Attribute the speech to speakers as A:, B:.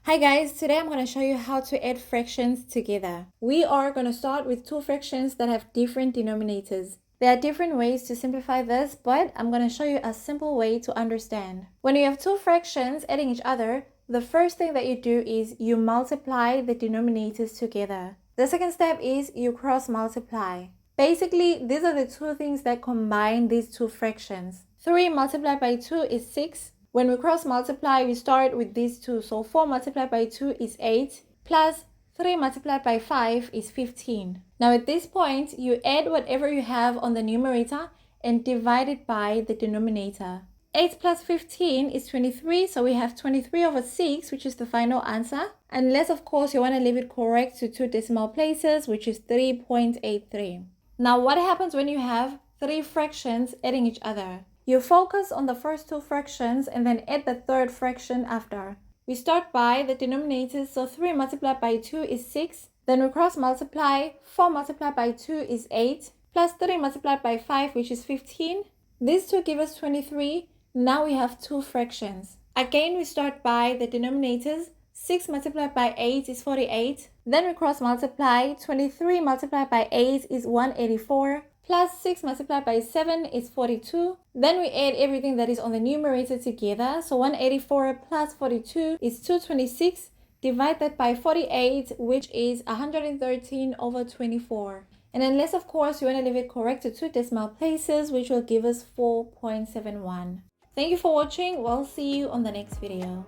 A: Hi guys, today I'm going to show you how to add fractions together. We are going to start with two fractions that have different denominators. There are different ways to simplify this, but I'm going to show you a simple way to understand. When you have two fractions adding each other, the first thing that you do is you multiply the denominators together. The second step is you cross multiply. Basically, these are the two things that combine these two fractions. 3 multiplied by 2 is 6. When we cross multiply, we start with these two. So 4 multiplied by 2 is 8, plus 3 multiplied by 5 is 15. Now at this point, you add whatever you have on the numerator and divide it by the denominator. 8 plus 15 is 23, so we have 23 over 6, which is the final answer. Unless, of course, you want to leave it correct to two decimal places, which is 3.83. Now, what happens when you have three fractions adding each other? You focus on the first two fractions and then add the third fraction after. We start by the denominators, so 3 multiplied by 2 is 6. Then we cross multiply, 4 multiplied by 2 is 8, plus 3 multiplied by 5, which is 15. These two give us 23. Now we have two fractions. Again, we start by the denominators. 6 multiplied by 8 is 48. Then we cross multiply. 23 multiplied by 8 is 184. Plus 6 multiplied by 7 is 42. Then we add everything that is on the numerator together. So 184 plus 42 is 226. Divide that by 48, which is 113 over 24. And unless, of course, you want to leave it correct to two decimal places, which will give us 4.71. Thank you for watching. We'll see you on the next video.